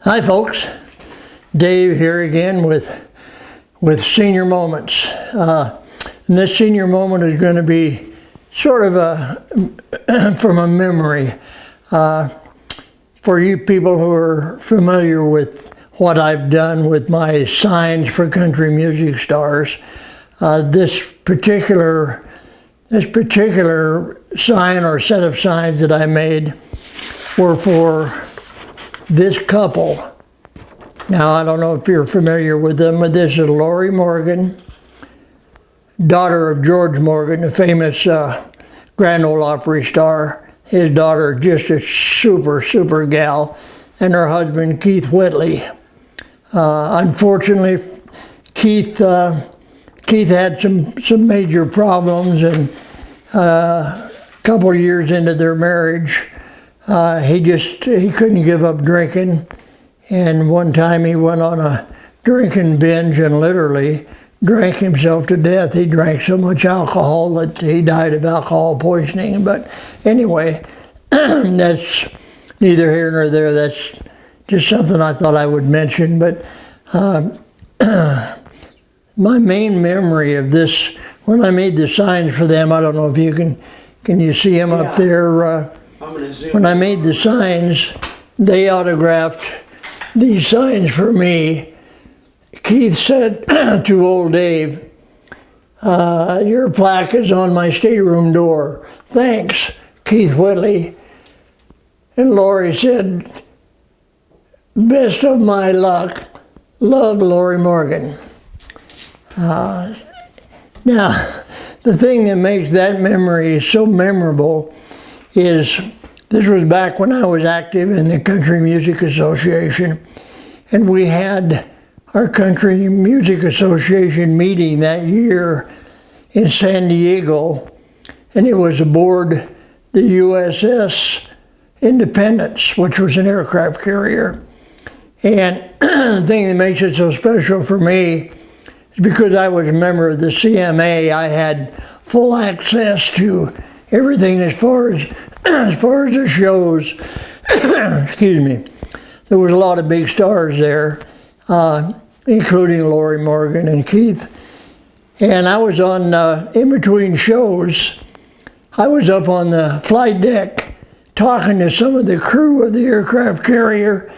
Hi folks, Dave here again with Senior Moments. And this senior moment is going to be sort of from a memory. For you people who are familiar with what I've done with my signs for country music stars, this particular sign or set of signs that I made were for this couple. Now, I don't know if you're familiar with them, but this is Lorrie Morgan, daughter of George Morgan, the famous Grand Ole Opry star. His daughter, just a super gal, and her husband, Keith Whitley. Unfortunately, Keith had some major problems, and a couple of years into their marriage, he couldn't give up drinking, and one time he went on a drinking binge and literally drank himself to death. He drank so much alcohol that he died of alcohol poisoning. But anyway, that's neither here nor there. That's just something I thought I would mention. But my main memory of this, when I made the signs for them, I don't know if you can you see them up there? When I made the signs, they autographed these signs for me. Keith said to old Dave, your plaque is on my stateroom door. Thanks, Keith Whitley. And Lorrie said, best of my luck, love, Lorrie Morgan. Now, the thing that makes that memory so memorable is this was back when I was active in the Country Music Association, and we had our Country Music Association meeting that year in San Diego, and it was aboard the USS Independence, which was an aircraft carrier. And the thing that makes it so special for me is because I was a member of the CMA, I had full access to everything as far as the shows. Excuse me. There was a lot of big stars there, including Lorrie Morgan and Keith. And I was on, in between shows, I was up on the flight deck talking to some of the crew of the aircraft carrier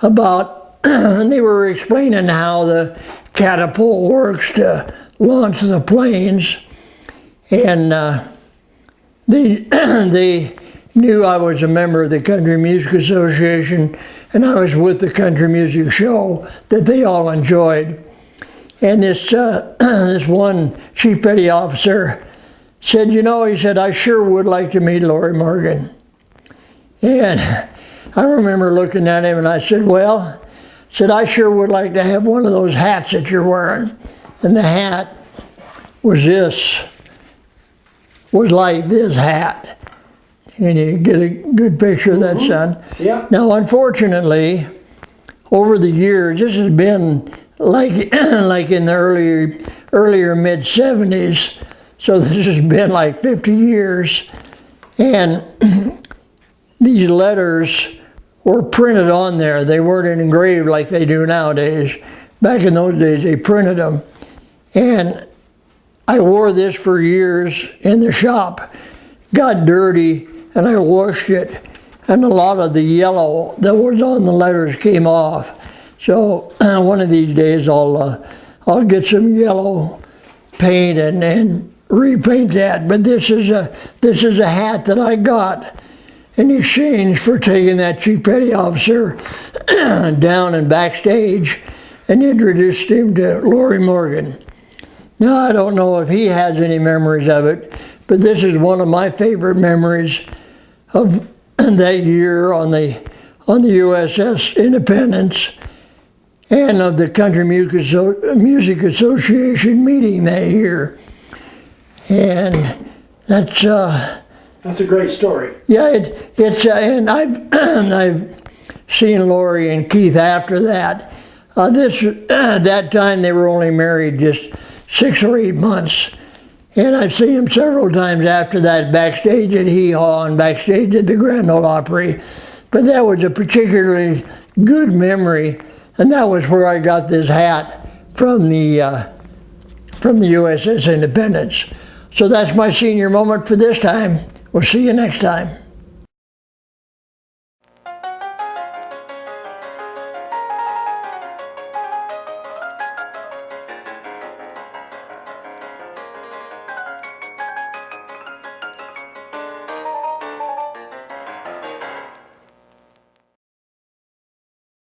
about, and they were explaining how the catapult works to launch the planes. And they knew I was a member of the Country Music Association, and I was with the country music show that they all enjoyed. And this one chief petty officer said, he said, I sure would like to meet Lorrie Morgan. And I remember looking at him and I said, I sure would like to have one of those hats that you're wearing. And the hat was like this hat. And you get a good picture of that, son. Yeah. Now, unfortunately, over the years, this has been like in the earlier mid-70s, so this has been like 50 years, and these letters were printed on there. They weren't engraved like they do nowadays. Back in those days, they printed them. And I wore this for years in the shop, got dirty, and I washed it, and a lot of the yellow that was on the letters came off. So one of these days I'll get some yellow paint and repaint that. But this is a hat that I got in exchange for taking that chief petty officer down and backstage and introduced him to Lorrie Morgan. Now, I don't know if he has any memories of it, but this is one of my favorite memories of that year on the USS Independence and of the Country Music Association meeting that year. And that's a great story. Yeah, it's and I've seen Lorrie and Keith after that. That time they were only married just 6 or 8 months. And I've seen them several times after that, backstage at Hee Haw and backstage at the Grand Ole Opry. But that was a particularly good memory, and that was where I got this hat from the USS Independence. So that's my senior moment for this time. We'll see you next time.